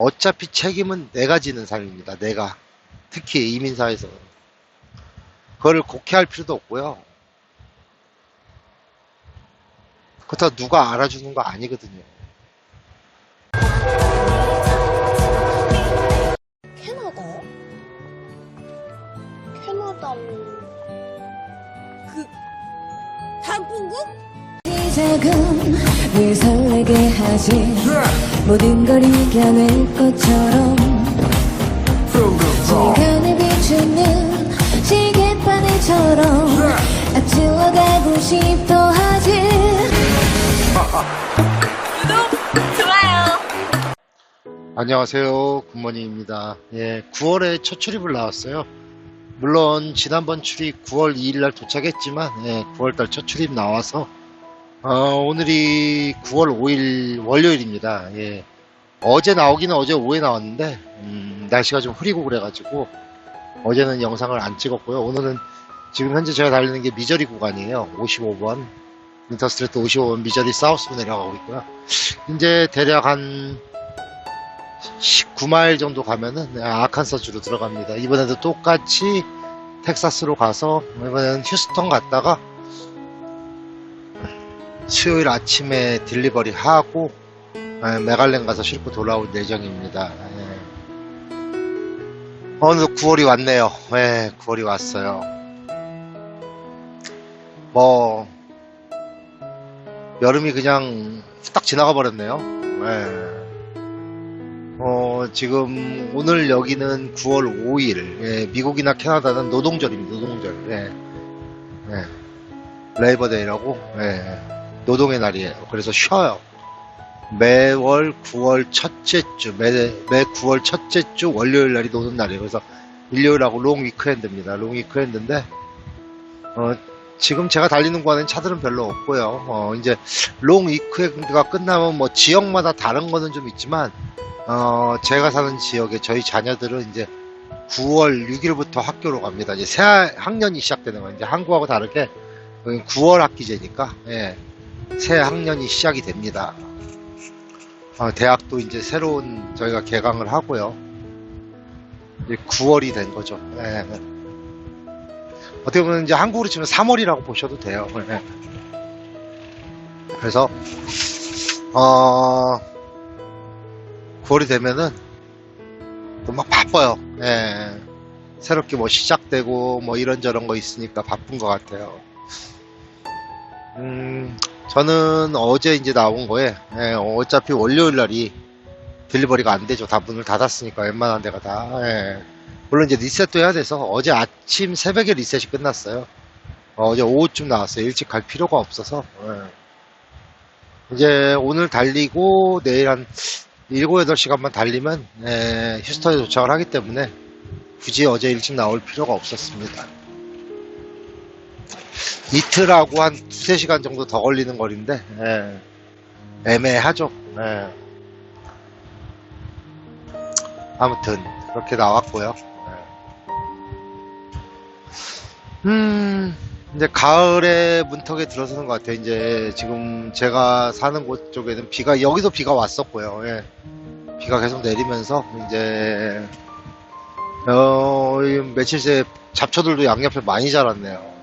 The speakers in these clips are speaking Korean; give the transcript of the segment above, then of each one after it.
어차피 책임은 내가 지는 삶입니다. 내가. 특히 이민사에서. 그걸 곡해할 필요도 없고요. 그렇다고 누가 알아주는 거 아니거든요. 캐나다요? 캐나다는 그 단풍국? 시작은 늘 설레게 하지 모든 걸 이겨낼 것처럼 시간을 비추는 시계바늘처럼 앞질러 가고 싶어 하지. 구독, 좋아요. 안녕하세요. 굿모닝입니다. 예, 9월에 첫 출입을 나왔어요. 물론 지난번 출입 9월 2일 날 도착했지만 9월달 첫 출입 나와서 오늘이 9월 5일 월요일입니다. 예. 어제 나오기는 어제 오후에 나왔는데 날씨가 좀 흐리고 그래가지고 어제는 영상을 안 찍었고요. 오늘은 지금 현재 제가 달리는 게 미저리 구간이에요. 55번 인터스트레이트 55번 미저리 사우스로 내려가고 있고요. 이제 대략 한 19마일 정도 가면은 아칸서주로 들어갑니다. 이번에도 똑같이 텍사스로 가서 이번에는 휴스턴 갔다가 수요일 아침에 딜리버리 하고 메갈렌 가서 싣고 돌아올 예정입니다. 오늘도 9월이 왔네요. 9월이 왔어요. 뭐 여름이 그냥 후딱 지나가 버렸네요. 지금 오늘 여기는 9월 5일 미국이나 캐나다는 노동절입니다. 노동절. 레이버데이라고 노동의 날이에요. 그래서 쉬어요. 매월 9월 첫째 주, 매 9월 첫째 주 월요일 날이 노는 날이에요. 그래서 일요일하고 롱 위크엔드입니다. 롱 위크엔드인데, 지금 제가 달리는 구간엔 차들은 별로 없고요. 이제 롱 위크엔드가 끝나면 뭐 지역마다 다른 거는 좀 있지만, 제가 사는 지역에 저희 자녀들은 이제 9월 6일부터 학교로 갑니다. 이제 새 학년이 시작되는 거예요. 이제 한국하고 다르게 9월 학기제니까, 새 학년이 시작이 됩니다. 대학도 이제 새로운 저희가 개강을 하고요. 이제 9월이 된 거죠. 어떻게 보면 이제 한국으로 치면 3월이라고 보셔도 돼요. 그래서 9월이 되면은 또 막 바빠요. 새롭게 뭐 시작되고 뭐 이런저런 거 있으니까 바쁜 것 같아요. 저는 어제 이제 나온 거에 어차피 월요일 날이 딜리버리가 안 되죠. 다 문을 닫았으니까 웬만한 데가 다. 물론 이제 리셋도 해야 돼서 어제 아침 새벽에 리셋이 끝났어요. 어제 오후쯤 나왔어요. 일찍 갈 필요가 없어서. 이제 오늘 달리고 내일 한 7, 8시간만 달리면 휴스턴에 도착을 하기 때문에 굳이 어제 일찍 나올 필요가 없었습니다. 이틀하고 한 2, 3시간 정도 더 걸리는 거리인데 애매하죠. 아무튼 그렇게 나왔고요. 이제 가을에 문턱에 들어서는 것 같아요. 이제 지금 제가 사는 곳 쪽에는 여기도 비가 왔었고요. 비가 계속 내리면서 이제 며칠 새 잡초들도 양옆에 많이 자랐네요.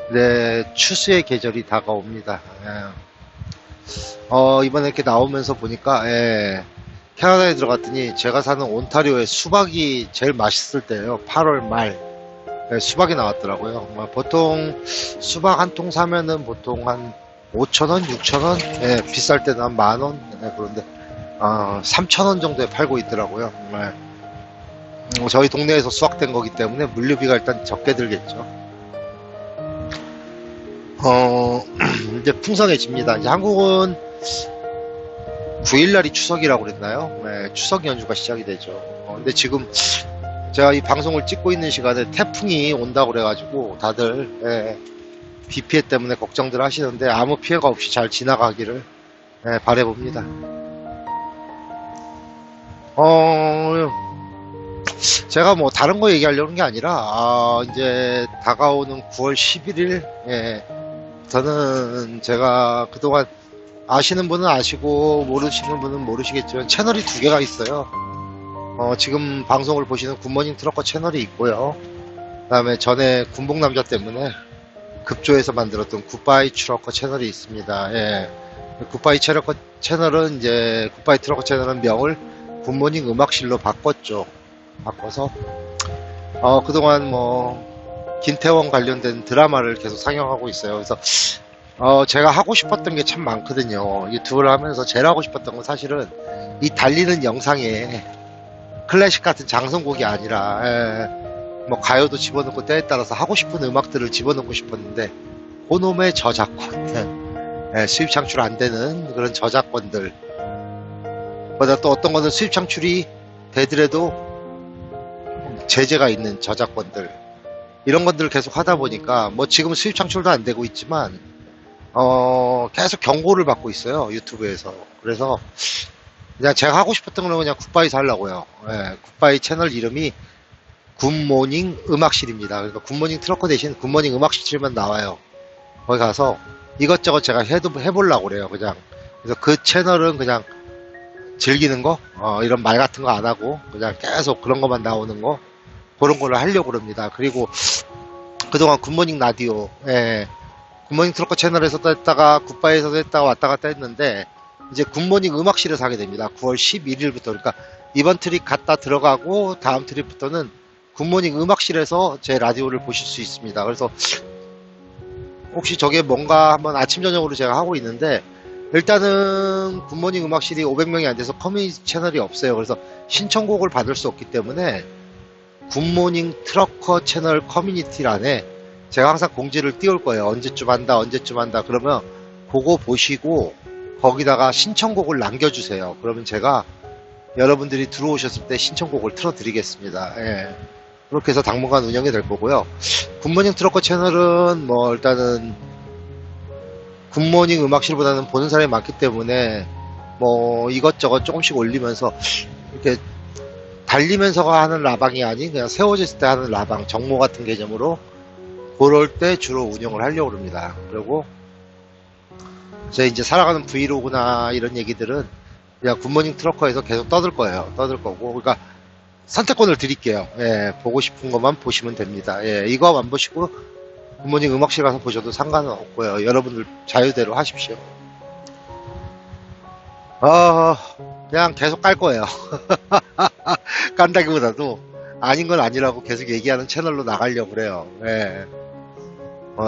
네, 추수의 계절이 다가옵니다. 이번에 이렇게 나오면서 보니까, 캐나다에 들어갔더니 제가 사는 온타리오에 수박이 제일 맛있을 때예요. 8월 말. 수박이 나왔더라고요. 보통 수박 한 통 사면은 보통 한 5,000원, 6,000원? 비쌀 때는 한 만원? 그런데, 3,000원 정도에 팔고 있더라고요. 저희 동네에서 수확된 거기 때문에 물류비가 일단 적게 들겠죠. 이제 풍성해집니다. 이제 한국은 9일날이 추석이라고 그랬나요? 추석 연휴가 시작이 되죠. 근데 지금 제가 이 방송을 찍고 있는 시간에 태풍이 온다고 그래가지고 다들 비 피해 때문에 걱정들 하시는데 아무 피해가 없이 잘 지나가기를 바라봅니다. 제가 뭐 다른 거 얘기하려는 게 아니라 이제 다가오는 9월 11일 저는 제가 그동안 아시는 분은 아시고 모르시는 분은 모르시겠지만 채널이 두 개가 있어요. 지금 방송을 보시는 굿모닝 트럭커 채널이 있고요. 그 다음에 전에 군복남자 때문에 급조해서 만들었던 굿바이 트럭커 채널이 있습니다. 예. 굿바이 트럭커 채널은 이제 굿바이 트럭커 채널은 명을 굿모닝 음악실로 바꿨죠. 바꿔서 그동안 뭐 김태원 관련된 드라마를 계속 상영하고 있어요. 그래서 제가 하고 싶었던 게 참 많거든요. 유튜브를 하면서 제일 하고 싶었던 건 사실은 이 달리는 영상에 클래식 같은 장성곡이 아니라 뭐 가요도 집어넣고 때에 따라서 하고 싶은 음악들을 집어넣고 싶었는데 그놈의 저작권, 수입 창출 안 되는 그런 저작권들, 보다 또 어떤 거는 수입 창출이 되더라도 제재가 있는 저작권들, 이런 것들을 계속 하다 보니까 뭐 지금 수입 창출도 안 되고 있지만 계속 경고를 받고 있어요, 유튜브에서. 그래서 그냥 제가 하고 싶었던 건 그냥 굿바이에서 하려고요. 굿바이 채널 이름이 굿모닝 음악실입니다. 그러니까 굿모닝 트럭커 대신 굿모닝 음악실만 나와요. 거기 가서 이것저것 제가 해보려고 그래요, 그냥. 그래서 그 채널은 그냥 즐기는 거, 이런 말 같은 거 안 하고, 그냥 계속 그런 것만 나오는 거, 그런 걸로 하려고 그럽니다. 그리고 그동안 굿모닝 라디오, 굿모닝 트럭커 채널에서도 했다가, 굿바이에서도 했다가 왔다 갔다 했는데, 이제 굿모닝 음악실에서 하게 됩니다. 9월 11일부터. 그러니까 이번 트립 갔다 들어가고, 다음 트립부터는 굿모닝 음악실에서 제 라디오를 보실 수 있습니다. 그래서 혹시 저게 뭔가 한번 아침 저녁으로 제가 하고 있는데, 일단은 굿모닝 음악실이 500명이 안 돼서 커뮤니티 채널이 없어요. 그래서 신청곡을 받을 수 없기 때문에 굿모닝 트럭커 채널 커뮤니티란에 제가 항상 공지를 띄울 거예요. 언제쯤 한다, 언제쯤 한다. 그러면 그거 보시고 거기다가 신청곡을 남겨주세요. 그러면 제가 여러분들이 들어오셨을 때 신청곡을 틀어드리겠습니다. 그렇게 해서 당분간 운영이 될 거고요. 굿모닝 트럭커 채널은 뭐 일단은 굿모닝 음악실보다는 보는 사람이 많기 때문에 뭐 이것저것 조금씩 올리면서 이렇게 달리면서가 하는 라방이 아닌 그냥 세워졌을 때 하는 라방, 정모 같은 개념으로 그럴 때 주로 운영을 하려고 합니다. 그리고 제 이제 살아가는 브이로그나 이런 얘기들은 그냥 굿모닝 트럭커에서 계속 떠들 거예요. 떠들 거고. 그러니까 선택권을 드릴게요. 보고 싶은 것만 보시면 됩니다. 이거 안 보시고 굿모닝 음악실 가서 보셔도 상관은 없고요. 여러분들 자유대로 하십시오. 그냥 계속 깔 거예요. 깐다기보다도 아닌 건 아니라고 계속 얘기하는 채널로 나가려고 그래요.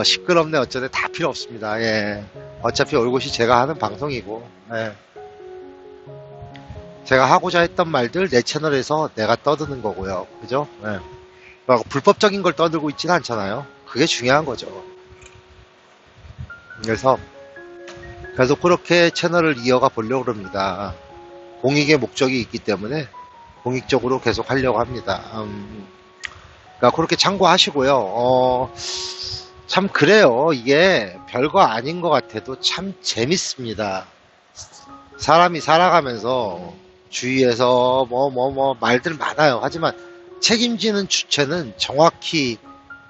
시끄럽네 어쩌네 다 필요 없습니다. 어차피 올곧이 제가 하는 방송이고, 제가 하고자 했던 말들 내 채널에서 내가 떠드는 거고요. 그죠? 불법적인 걸 떠들고 있지는 않잖아요. 그게 중요한 거죠. 그래서 계속 그렇게 채널을 이어가 보려고 합니다. 공익의 목적이 있기 때문에 공익적으로 계속 하려고 합니다. 그러니까 그렇게 참고하시고요. 참 그래요. 이게 별거 아닌 것 같아도 참 재밌습니다. 사람이 살아가면서 주위에서 말들 많아요. 하지만 책임지는 주체는 정확히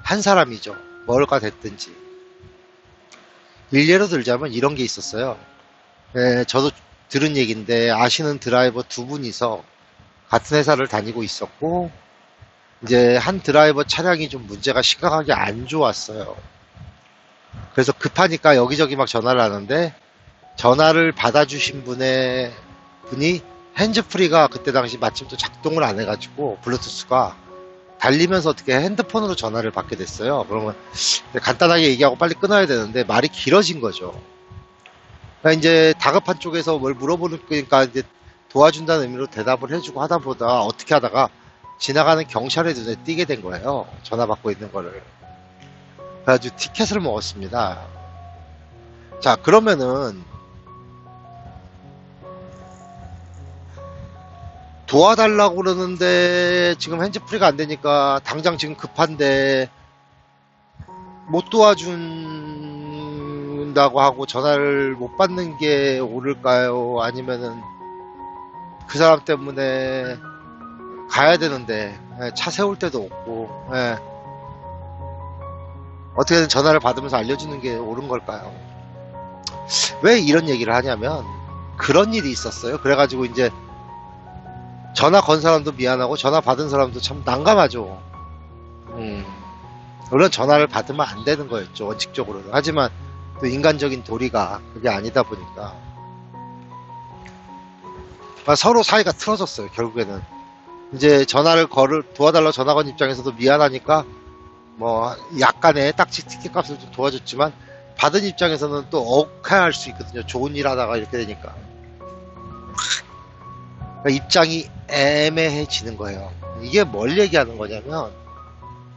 한 사람이죠. 뭘까 됐든지. 일례로 들자면 이런 게 있었어요. 저도 들은 얘기인데 아시는 드라이버 두 분이서 같은 회사를 다니고 있었고, 이제 한 드라이버 차량이 좀 문제가 심각하게 안 좋았어요. 그래서 급하니까 여기저기 막 전화를 하는데, 전화를 받아주신 분이 핸즈프리가 그때 당시 마침 또 작동을 안 해가지고 블루투스가 달리면서 어떻게 핸드폰으로 전화를 받게 됐어요. 그러면 간단하게 얘기하고 빨리 끊어야 되는데 말이 길어진 거죠. 그러니까 이제 다급한 쪽에서 뭘 물어보니까 이제 도와준다는 의미로 대답을 해주고 하다 보다 어떻게 하다가 지나가는 경찰의 눈에 띄게 된 거예요. 전화 받고 있는 거를. 그래가지고 티켓을 먹었습니다. 자, 그러면은 도와달라고 그러는데 지금 핸즈프리가 안 되니까 당장 지금 급한데 못 도와준다고 하고 전화를 못 받는 게 옳을까요? 아니면은 그 사람 때문에 가야 되는데 차 세울 데도 없고 어떻게든 전화를 받으면서 알려주는 게 옳은 걸까요? 왜 이런 얘기를 하냐면 그런 일이 있었어요. 그래가지고 이제 전화 건 사람도 미안하고 전화 받은 사람도 참 난감하죠. 물론 전화를 받으면 안 되는 거였죠, 원칙적으로는. 하지만 또 인간적인 도리가 그게 아니다 보니까 서로 사이가 틀어졌어요. 결국에는 이제 전화를 도와달라고 전화 건 입장에서도 미안하니까 뭐 약간의 딱지 티켓 값을 좀 도와줬지만 받은 입장에서는 또 억해할 수 있거든요. 좋은 일 하다가 이렇게 되니까. 그러니까 입장이 애매해지는 거예요. 이게 뭘 얘기하는 거냐면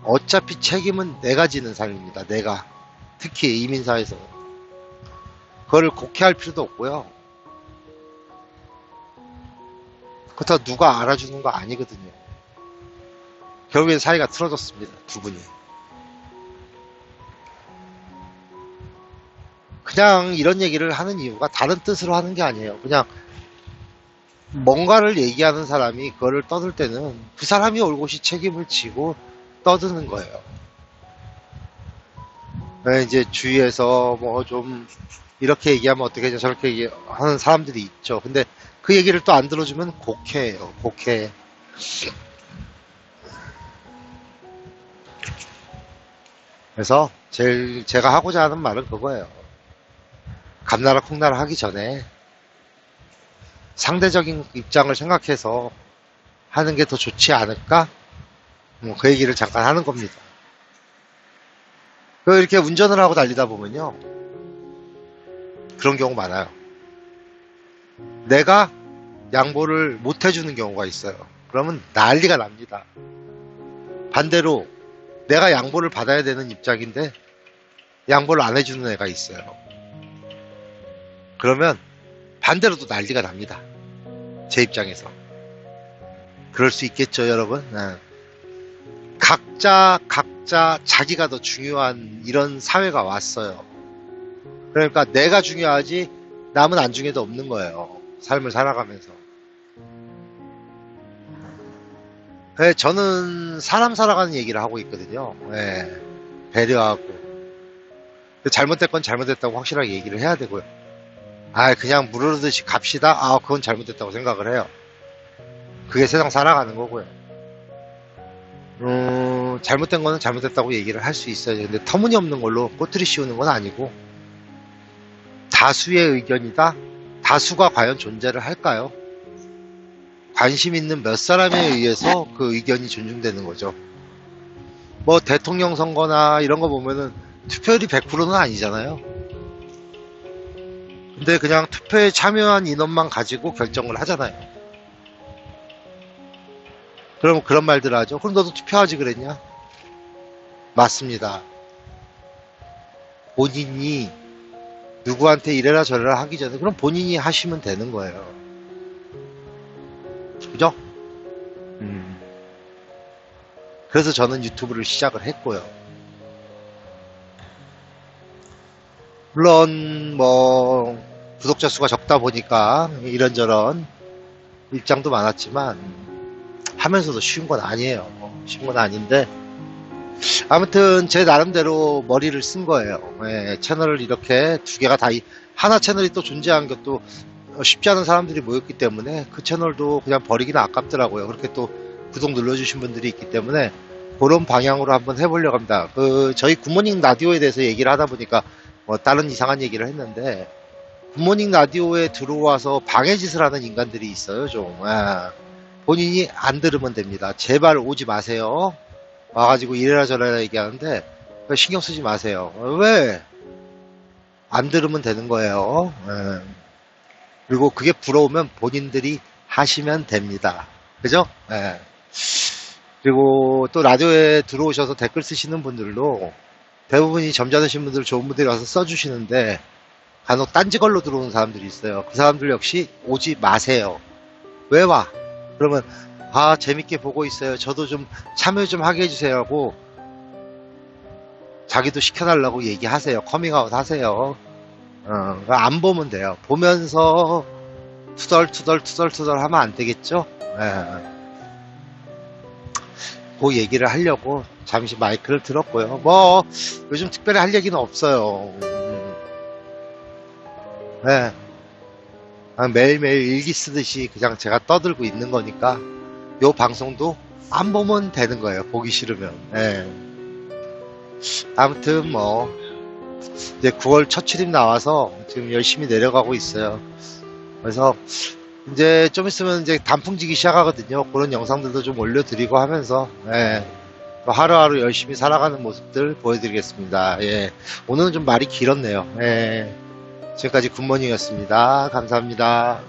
어차피 책임은 내가 지는 삶입니다. 내가. 특히 이민사회에서는. 그거를 곡해할 필요도 없고요. 그렇다고 누가 알아주는 거 아니거든요. 결국엔 사이가 틀어졌습니다. 두 분이. 그냥 이런 얘기를 하는 이유가 다른 뜻으로 하는 게 아니에요. 그냥 뭔가를 얘기하는 사람이 그거를 떠들 때는 그 사람이 올곧이 책임을 지고 떠드는 거예요. 이제 주위에서 뭐 좀 이렇게 얘기하면 어떻게 하냐 저렇게 얘기하는 사람들이 있죠. 근데 그 얘기를 또 안 들어주면 곡해예요. 곡해. 그래서 제가 하고자 하는 말은 그거예요. 감나라 콩나라 하기 전에 상대적인 입장을 생각해서 하는 게 더 좋지 않을까? 뭐 그 얘기를 잠깐 하는 겁니다. 이렇게 운전을 하고 달리다 보면요. 그런 경우 많아요. 내가 양보를 못 해주는 경우가 있어요. 그러면 난리가 납니다. 반대로 내가 양보를 받아야 되는 입장인데 양보를 안 해주는 애가 있어요. 그러면 반대로도 난리가 납니다. 제 입장에서. 그럴 수 있겠죠, 여러분. 각자 자기가 더 중요한 이런 사회가 왔어요. 그러니까 내가 중요하지 남은 안중에도 없는 거예요. 삶을 살아가면서. 저는 사람 살아가는 얘기를 하고 있거든요. 배려하고. 잘못된 건 잘못됐다고 확실하게 얘기를 해야 되고요. 그냥 무르르듯이 갑시다. 그건 잘못됐다고 생각을 해요. 그게 세상 살아가는 거고요. 잘못된 거는 잘못됐다고 얘기를 할 수 있어요. 근데 터무니없는 걸로 꼬투리 씌우는 건 아니고 다수의 의견이다. 다수가 과연 존재를 할까요? 관심 있는 몇 사람에 의해서 그 의견이 존중되는 거죠. 뭐 대통령 선거나 이런 거 보면은 투표율이 100%는 아니잖아요. 근데 그냥 투표에 참여한 인원만 가지고 결정을 하잖아요. 그럼 그런 말들 하죠. 그럼 너도 투표하지 그랬냐? 맞습니다. 본인이 누구한테 이래라 저래라 하기 전에 그럼 본인이 하시면 되는 거예요. 그죠? 그래서 저는 유튜브를 시작을 했고요. 물론 뭐 구독자 수가 적다 보니까 이런저런 입장도 많았지만 하면서도 쉬운 건 아니에요. 쉬운 건 아닌데 아무튼 제 나름대로 머리를 쓴 거예요. 채널을 이렇게 두 개가 다 하나 채널이 또 존재한 것도 쉽지 않은 사람들이 모였기 때문에 그 채널도 그냥 버리기는 아깝더라고요. 그렇게 또 구독 눌러주신 분들이 있기 때문에 그런 방향으로 한번 해보려고 합니다. 저희 굿모닝 라디오에 대해서 얘기를 하다 보니까 뭐 다른 이상한 얘기를 했는데 굿모닝 라디오에 들어와서 방해짓을 하는 인간들이 있어요. 좀 본인이 안 들으면 됩니다. 제발 오지 마세요. 와가지고 이래라 저래라 얘기하는데 신경 쓰지 마세요. 왜? 안 들으면 되는 거예요. 그리고 그게 부러우면 본인들이 하시면 됩니다. 그죠? 그리고 또 라디오에 들어오셔서 댓글 쓰시는 분들도 대부분이 점잖으신 분들 좋은 분들이 와서 써주시는데 간혹 딴지걸로 들어오는 사람들이 있어요. 그 사람들 역시 오지 마세요. 왜 와? 그러면 재밌게 보고 있어요. 저도 좀 참여 좀 하게 해주세요 하고 자기도 시켜달라고 얘기하세요. 커밍아웃 하세요. 안 보면 돼요. 보면서 투덜투덜 하면 안 되겠죠? 그 얘기를 하려고 잠시 마이크를 들었고요. 뭐 요즘 특별히 할 얘기는 없어요. 예. 매일매일 일기 쓰듯이 그냥 제가 떠들고 있는 거니까 요 방송도 안 보면 되는 거예요. 보기 싫으면. 예. 아무튼 뭐 이제 9월 첫 출입 나와서 지금 열심히 내려가고 있어요. 그래서 이제 좀 있으면 이제 단풍지기 시작하거든요. 그런 영상들도 좀 올려드리고 하면서 예. 또 하루하루 열심히 살아가는 모습들 보여드리겠습니다. 예. 오늘은 좀 말이 길었네요. 예. 지금까지 굿모닝이었습니다. 감사합니다.